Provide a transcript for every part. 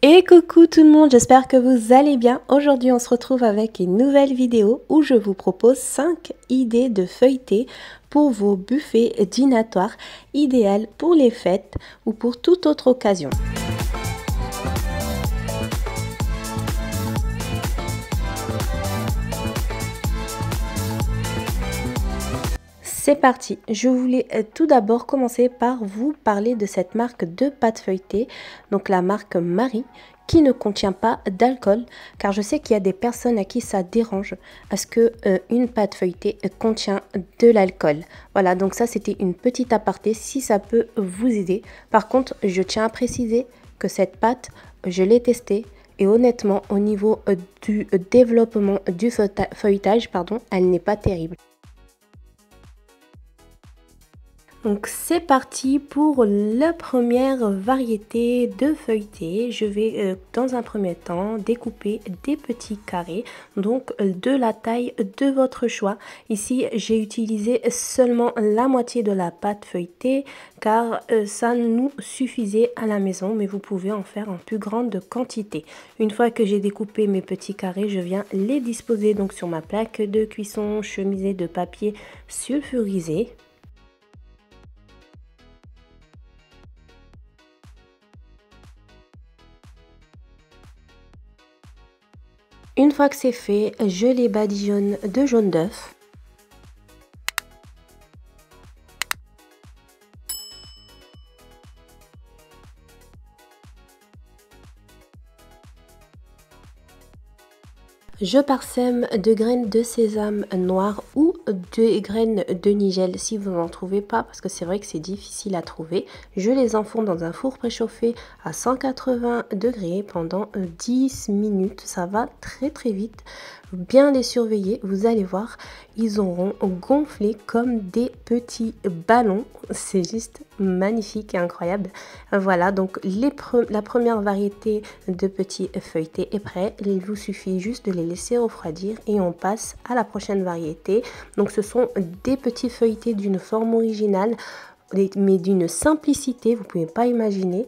Et coucou tout le monde, j'espère que vous allez bien. Aujourd'hui on se retrouve avec une nouvelle vidéo où je vous propose 5 idées de feuilletés pour vos buffets dînatoires idéales pour les fêtes ou pour toute autre occasion. C'est parti, je voulais tout d'abord commencer par vous parler de cette marque de pâte feuilletée, donc la marque Marie, qui ne contient pas d'alcool, car je sais qu'il y a des personnes à qui ça dérange, à ce que une pâte feuilletée contient de l'alcool. Voilà, donc ça c'était une petite aparté, si ça peut vous aider. Par contre, je tiens à préciser que cette pâte, je l'ai testée, et honnêtement, au niveau du développement du feuilletage, elle n'est pas terrible. Donc c'est parti pour la première variété de feuilleté. Je vais dans un premier temps découper des petits carrés, donc de la taille de votre choix. Ici j'ai utilisé seulement la moitié de la pâte feuilletée car ça nous suffisait à la maison, mais vous pouvez en faire en plus grande quantité. Une fois que j'ai découpé mes petits carrés, je viens les disposer donc sur ma plaque de cuisson chemisée de papier sulfurisé. Une fois que c'est fait, je les badigeonne de jaune d'œuf. Je parsème de graines de sésame noir ou de graines de nigel si vous n'en trouvez pas, parce que c'est vrai que c'est difficile à trouver. Je les enfourne dans un four préchauffé à 180 degrés pendant 10 minutes. Ça va très très vite. Bien les surveiller, vous allez voir, ils auront gonflé comme des petits ballons. C'est juste magnifique et incroyable. Voilà, donc la première variété de petits feuilletés est prête. Il vous suffit juste de les laisser refroidir et on passe à la prochaine variété. Donc ce sont des petits feuilletés d'une forme originale, mais d'une simplicité, vous ne pouvez pas imaginer,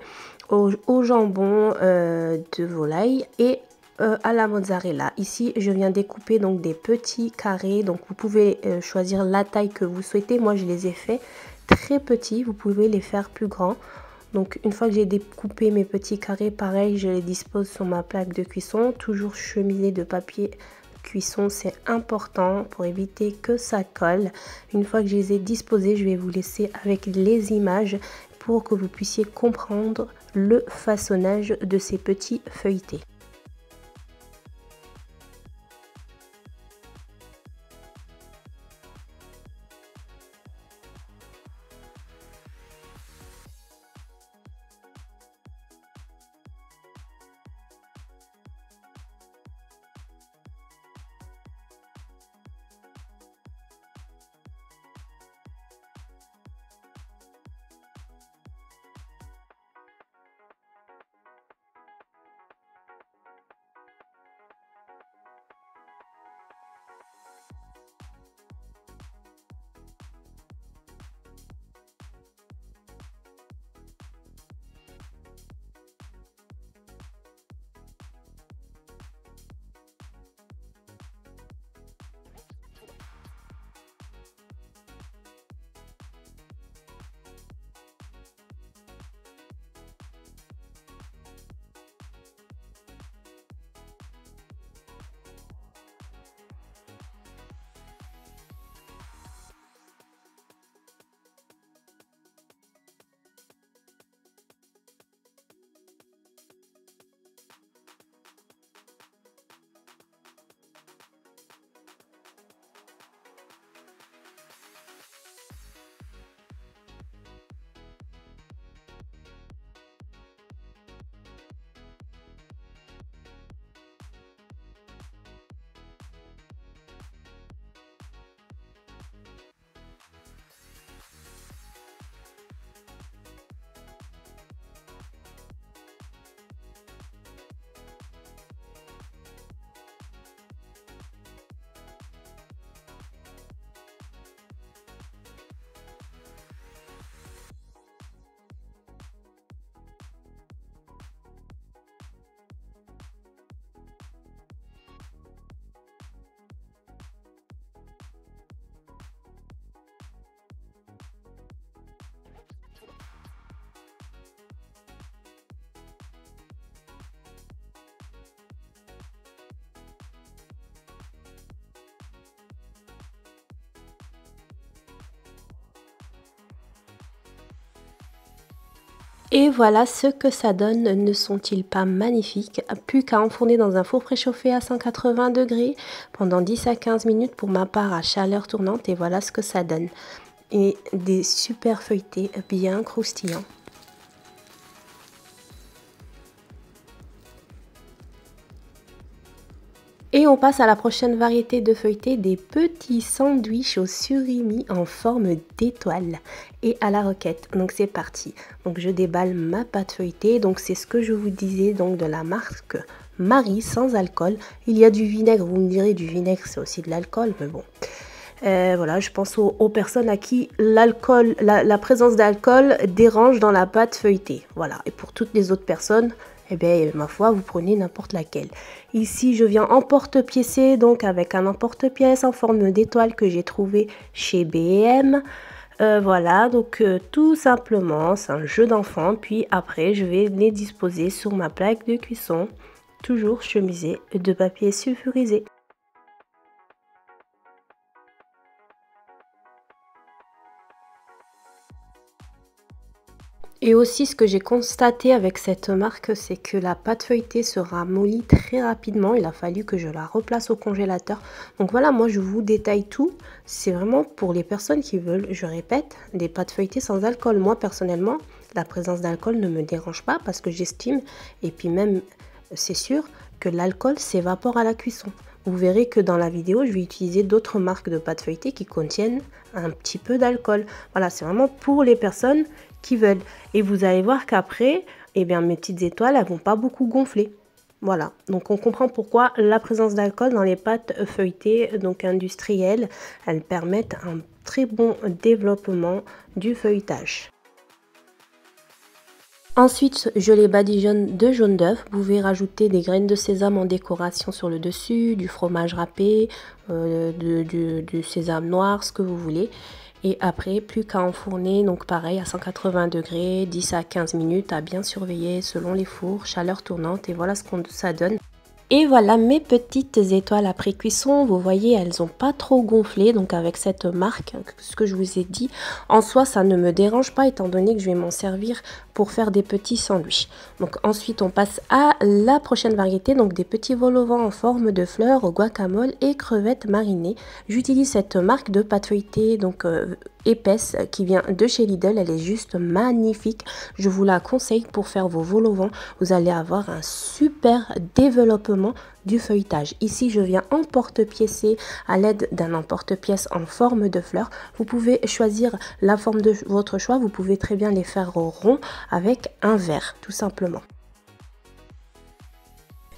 au jambon de volaille et à la mozzarella. Ici je viens découper donc des petits carrés, donc vous pouvez choisir la taille que vous souhaitez. Moi je les ai fait très petits, vous pouvez les faire plus grands. Donc une fois que j'ai découpé mes petits carrés, pareil, je les dispose sur ma plaque de cuisson, toujours chemisée de papier cuisson, c'est important pour éviter que ça colle. Une fois que je les ai disposés, je vais vous laisser avec les images pour que vous puissiez comprendre le façonnage de ces petits feuilletés. Et voilà ce que ça donne, ne sont-ils pas magnifiques? Plus qu'à enfourner dans un four préchauffé à 180 degrés pendant 10 à 15 minutes pour ma part à chaleur tournante et voilà ce que ça donne. Et des super feuilletés bien croustillants. Et on passe à la prochaine variété de feuilletés, des petits sandwichs au surimi en forme d'étoile et à la roquette. Donc c'est parti. Donc je déballe ma pâte feuilletée. Donc c'est ce que je vous disais donc de la marque Marie sans alcool. Il y a du vinaigre, vous me direz du vinaigre c'est aussi de l'alcool, mais bon. Voilà, je pense aux personnes à qui l'alcool, la présence d'alcool dérange dans la pâte feuilletée. Voilà, et pour toutes les autres personnes, eh bien, ma foi, vous prenez n'importe laquelle. Ici, je viens en porte-pièce, donc avec un emporte-pièce en forme d'étoile que j'ai trouvé chez B&M. Voilà, donc tout simplement, c'est un jeu d'enfant. Puis après, je vais les disposer sur ma plaque de cuisson, toujours chemisée de papier sulfurisé. Et aussi, ce que j'ai constaté avec cette marque, c'est que la pâte feuilletée se ramollit très rapidement. Il a fallu que je la replace au congélateur. Donc voilà, moi je vous détaille tout. C'est vraiment pour les personnes qui veulent, je répète, des pâtes feuilletées sans alcool. Moi personnellement, la présence d'alcool ne me dérange pas parce que j'estime, et puis même c'est sûr, que l'alcool s'évapore à la cuisson. Vous verrez que dans la vidéo, je vais utiliser d'autres marques de pâtes feuilletées qui contiennent un petit peu d'alcool. Voilà, c'est vraiment pour les personnes qui veulent. Et vous allez voir qu'après, eh bien, mes petites étoiles, elles vont pas beaucoup gonfler. Voilà, donc on comprend pourquoi la présence d'alcool dans les pâtes feuilletées, donc industrielles, elles permettent un très bon développement du feuilletage. Ensuite, je les badigeonne de jaune d'œuf. Vous pouvez rajouter des graines de sésame en décoration sur le dessus, du fromage râpé, du sésame noir, ce que vous voulez. Et après, plus qu'à enfourner, donc pareil à 180 degrés, 10 à 15 minutes à bien surveiller selon les fours, chaleur tournante et voilà ce que ça donne. Et voilà mes petites étoiles après cuisson, vous voyez elles n'ont pas trop gonflé, donc avec cette marque, ce que je vous ai dit, en soi ça ne me dérange pas étant donné que je vais m'en servir pour faire des petits sandwichs. Donc ensuite on passe à la prochaine variété, donc des petits vol au vent en forme de fleurs, guacamole et crevettes marinées. J'utilise cette marque de pâte feuilletée, donc épaisse qui vient de chez Lidl, elle est juste magnifique, je vous la conseille pour faire vos vols au vent, vous allez avoir un super développement du feuilletage. Ici je viens en porte-pièce à l'aide d'un emporte-pièce en forme de fleur. Vous pouvez choisir la forme de votre choix, vous pouvez très bien les faire rond avec un verre tout simplement.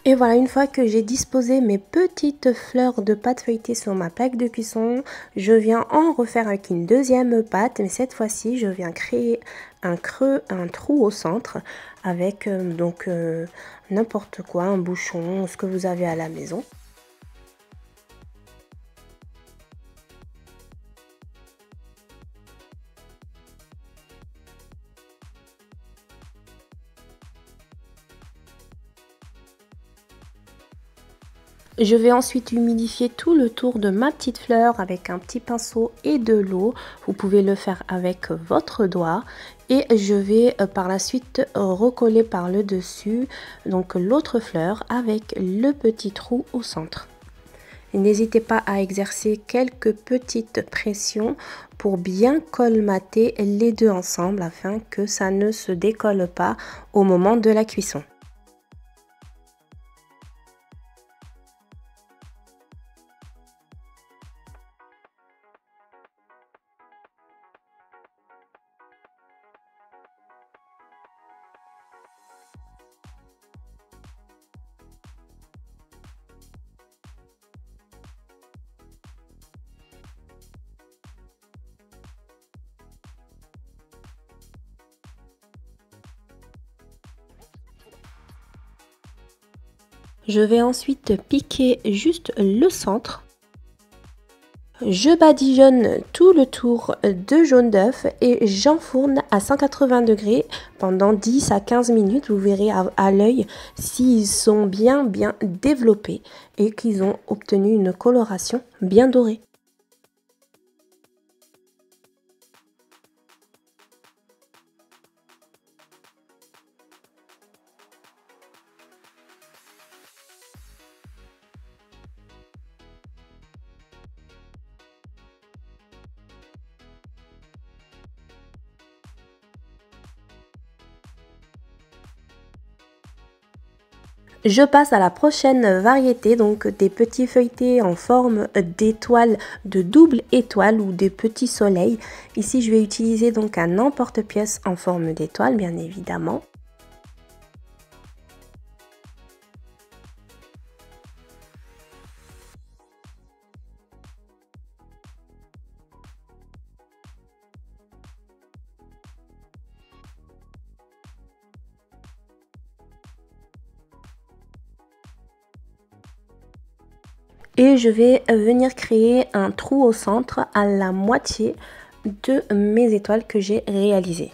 Et voilà, une fois que j'ai disposé mes petites fleurs de pâte feuilletée sur ma plaque de cuisson, je viens en refaire avec une deuxième pâte, mais cette fois-ci, je viens créer un creux, un trou au centre avec n'importe quoi, un bouchon, ce que vous avez à la maison. Je vais ensuite humidifier tout le tour de ma petite fleur avec un petit pinceau et de l'eau. Vous pouvez le faire avec votre doigt. Et je vais par la suite recoller par le dessus donc l'autre fleur avec le petit trou au centre. N'hésitez pas à exercer quelques petites pressions pour bien colmater les deux ensemble afin que ça ne se décolle pas au moment de la cuisson. Je vais ensuite piquer juste le centre. Je badigeonne tout le tour de jaune d'œuf et j'enfourne à 180 degrés pendant 10 à 15 minutes. Vous verrez à l'œil s'ils sont bien développés et qu'ils ont obtenu une coloration bien dorée. Je passe à la prochaine variété, donc des petits feuilletés en forme d'étoiles, de double étoile ou des petits soleils. Ici, je vais utiliser donc un emporte-pièce en forme d'étoile, bien évidemment. Et je vais venir créer un trou au centre à la moitié de mes étoiles que j'ai réalisées.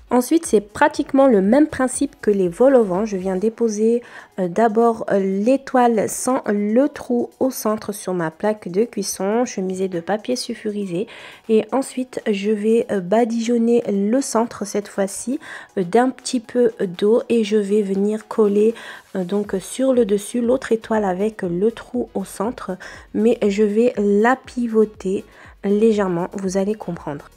Ensuite, c'est pratiquement le même principe que les vols au vent. Je viens déposer d'abord l'étoile sans le trou au centre sur ma plaque de cuisson, chemisée de papier sulfurisé. Et ensuite, je vais badigeonner le centre cette fois-ci d'un petit peu d'eau et je vais venir coller donc sur le dessus l'autre étoile avec le trou au centre. Mais je vais la pivoter légèrement, vous allez comprendre.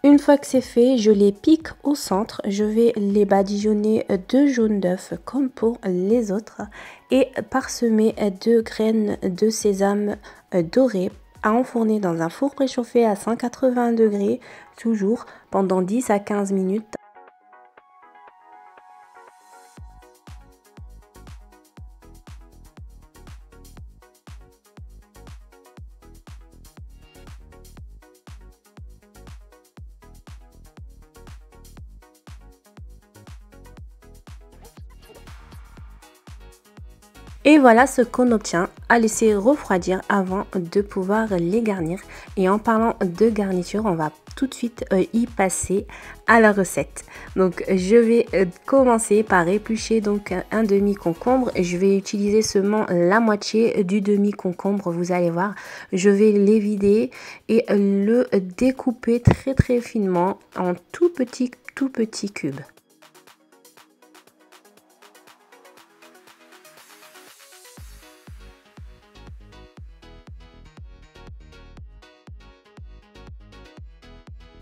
Une fois que c'est fait, je les pique au centre. Je vais les badigeonner de jaune d'œuf comme pour les autres et parsemer de graines de sésame dorées à enfourner dans un four préchauffé à 180 degrés, toujours pendant 10 à 15 minutes. Et voilà ce qu'on obtient, à laisser refroidir avant de pouvoir les garnir. Et en parlant de garniture, on va tout de suite y passer à la recette. Donc je vais commencer par éplucher donc un demi-concombre. Je vais utiliser seulement la moitié du demi-concombre, vous allez voir. Je vais l'évider et le découper très finement en tout petits cubes.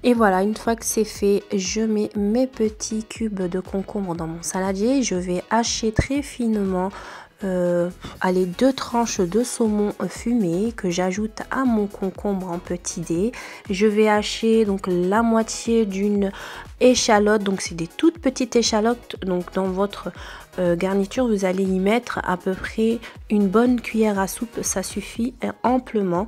Et voilà, une fois que c'est fait, je mets mes petits cubes de concombre dans mon saladier. Je vais hacher très finement allez, 2 tranches de saumon fumé que j'ajoute à mon concombre en petits dés. Je vais hacher donc la moitié d'une échalote, donc c'est des toutes petites échalotes. Donc dans votre garniture, vous allez y mettre à peu près une bonne cuillère à soupe, ça suffit amplement.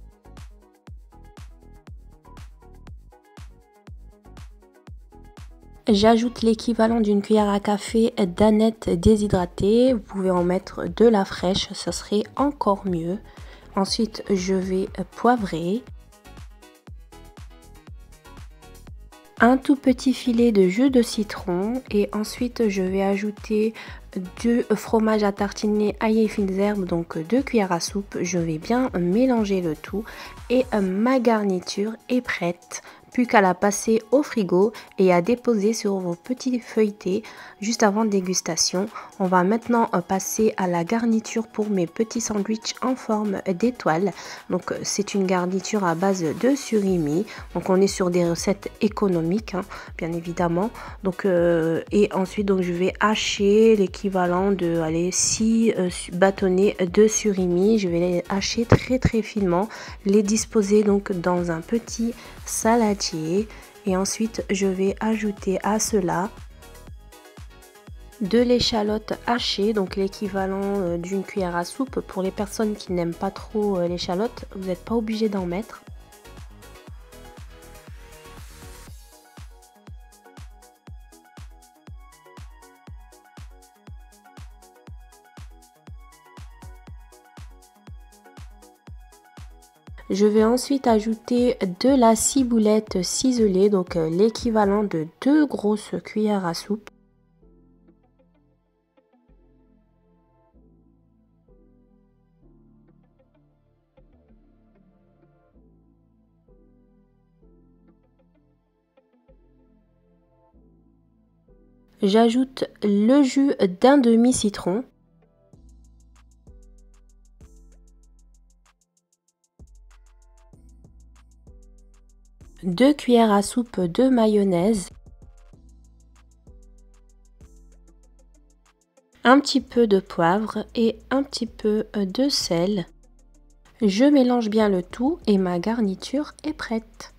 J'ajoute l'équivalent d'une cuillère à café d'aneth déshydratée. Vous pouvez en mettre de la fraîche, ce serait encore mieux. Ensuite, je vais poivrer. Un tout petit filet de jus de citron et ensuite je vais ajouter du fromage à tartiner ail et fines herbes, donc 2 cuillères à soupe. Je vais bien mélanger le tout et ma garniture est prête. Plus qu'à la passer au frigo et à déposer sur vos petits feuilletés juste avant dégustation. On va maintenant passer à la garniture pour mes petits sandwichs en forme d'étoile. Donc c'est une garniture à base de surimi. Donc on est sur des recettes économiques, hein, bien évidemment. Donc et ensuite donc je vais hacher l'équivalent de 6 bâtonnets de surimi. Je vais les hacher très finement, les disposer donc dans un petit saladier et ensuite je vais ajouter à cela de l'échalote hachée, donc l'équivalent d'une cuillère à soupe. Pour les personnes qui n'aiment pas trop l'échalote, vous n'êtes pas obligé d'en mettre. Je vais ensuite ajouter de la ciboulette ciselée, donc l'équivalent de 2 grosses cuillères à soupe. J'ajoute le jus d'un demi-citron. Deux cuillères à soupe de mayonnaise. Un petit peu de poivre et un petit peu de sel. Je mélange bien le tout et ma garniture est prête.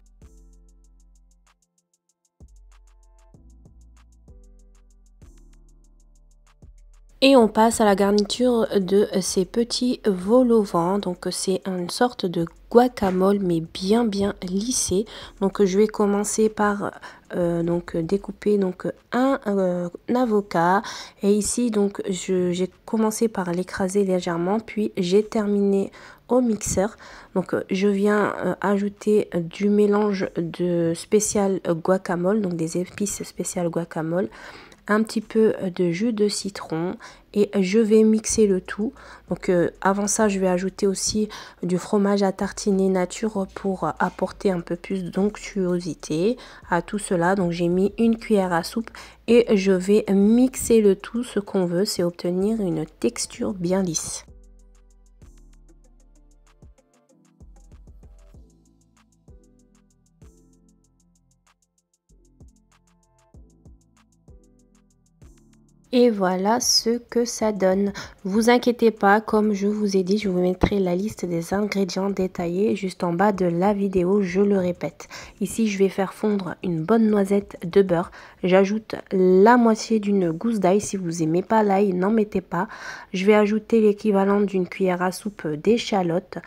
Et on passe à la garniture de ces petits vol au vent. Donc c'est une sorte de guacamole mais bien lissé. Donc je vais commencer par découper un avocat. Et ici donc j'ai commencé par l'écraser légèrement, puis j'ai terminé au mixeur. Donc je viens ajouter du mélange de spécial guacamole, donc des épices spéciales guacamole, un petit peu de jus de citron et je vais mixer le tout. Donc avant ça, je vais ajouter aussi du fromage à tartiner nature pour apporter un peu plus d'onctuosité à tout cela. Donc j'ai mis une cuillère à soupe et je vais mixer le tout. Ce qu'on veut, c'est obtenir une texture bien lisse. Et voilà ce que ça donne. Vous inquiétez pas, comme je vous ai dit, je vous mettrai la liste des ingrédients détaillés juste en bas de la vidéo, je le répète. Ici, je vais faire fondre une bonne noisette de beurre. J'ajoute la moitié d'une gousse d'ail. Si vous aimez pas l'ail, n'en mettez pas. Je vais ajouter l'équivalent d'une cuillère à soupe d'échalotes.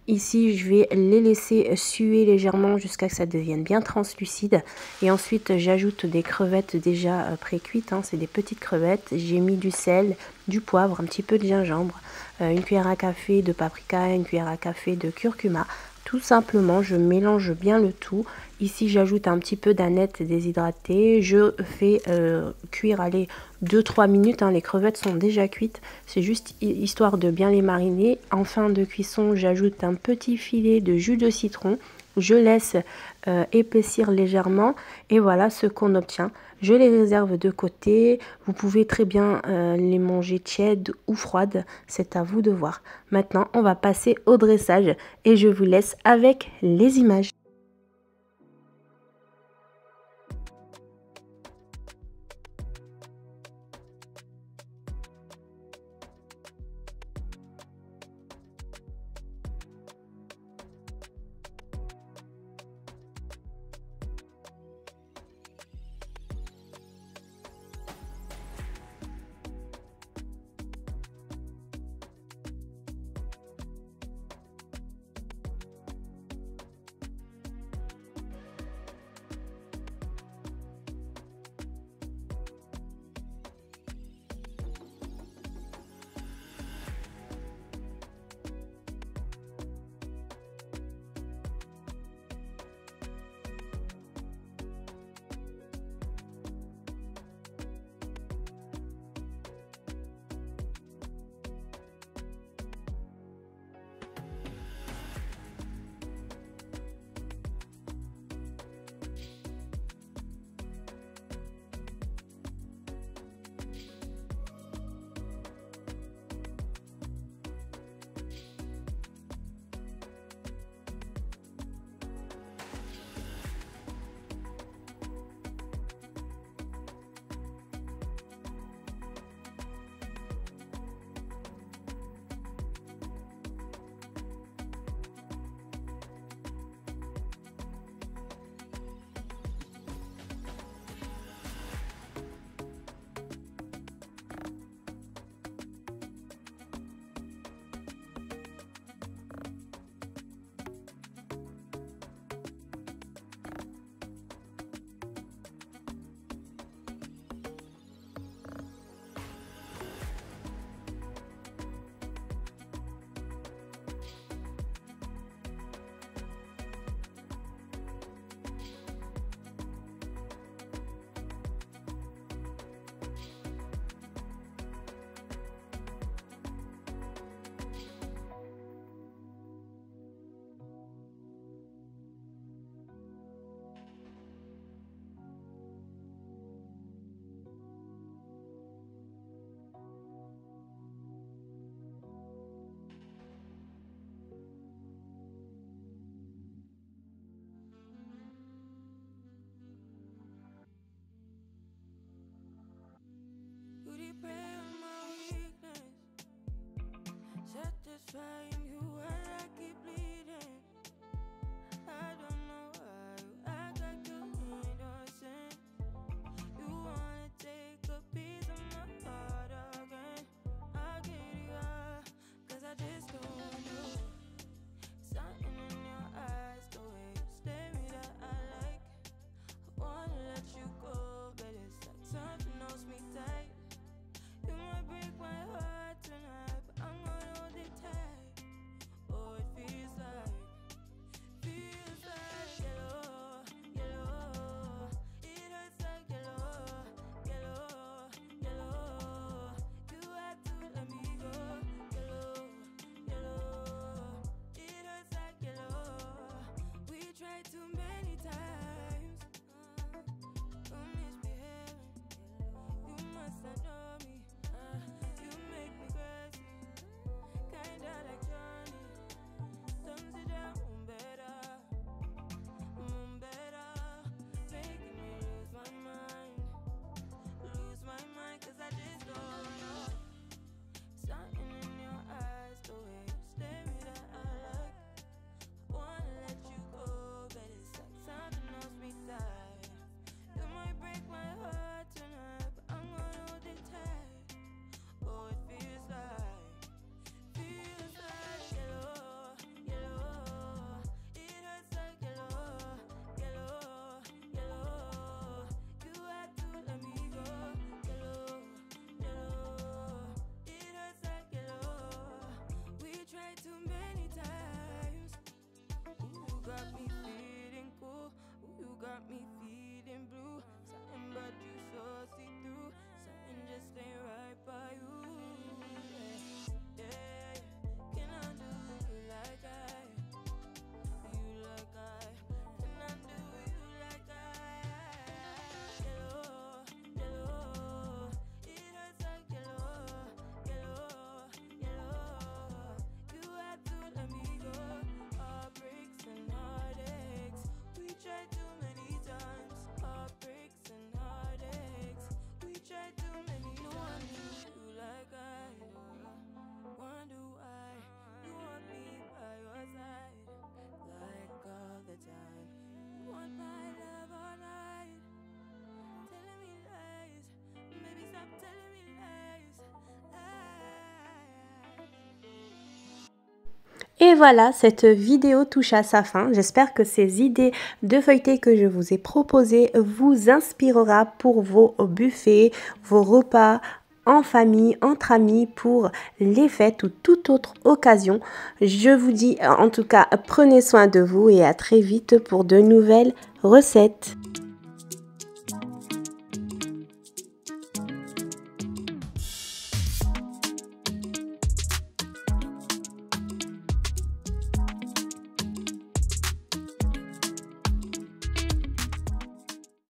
Ici, je vais les laisser suer légèrement jusqu'à ce que ça devienne bien translucide. Et ensuite, j'ajoute des crevettes déjà pré-cuites. C'est des petites crevettes. J'ai mis du sel, du poivre, un petit peu de gingembre, une cuillère à café de paprika, une cuillère à café de curcuma. Tout simplement, je mélange bien le tout. Ici, j'ajoute un petit peu d'aneth déshydratée. Je fais cuire, allez, 2-3 minutes. Les crevettes sont déjà cuites. C'est juste histoire de bien les mariner. En fin de cuisson, j'ajoute un petit filet de jus de citron. Je laisse épaissir légèrement et voilà ce qu'on obtient. Je les réserve de côté. Vous pouvez très bien les manger tièdes ou froides. C'est à vous de voir. Maintenant, on va passer au dressage et je vous laisse avec les images. got me feeling blue. Something but you so see through. Something just ain't right by you. Yeah, can I do you like I? You like I? Can I do you like I? Yellow, yellow, it hurts like yellow, yellow, yellow. You had to let me go. Heartbreaks and heartaches, we tried too many times. Heartbreaks and heartaches, we tried too many times. No one knew you like I do. Wonder why you want me by your side, like all the time. You want my love all night, telling me lies. Baby, stop telling me lies. Et voilà, cette vidéo touche à sa fin. J'espère que ces idées de feuilleté que je vous ai proposées vous inspirera pour vos buffets, vos repas en famille, entre amis, pour les fêtes ou toute autre occasion. Je vous dis en tout cas, prenez soin de vous et à très vite pour de nouvelles recettes.